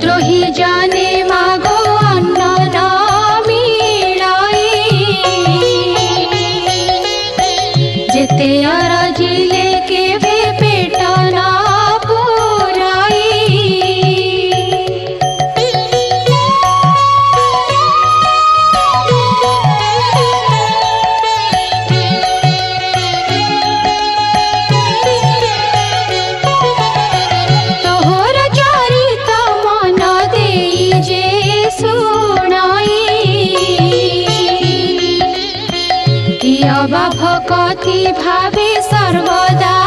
দ্রোহী জানে মাগো অন্ন না মিলাই, যেতে আরাজিলে কেবে পেটা না পুরাই। তোহর চরিত মন দেই যে শুনাই, কি অবাভ কতি ভাবে সর্বদা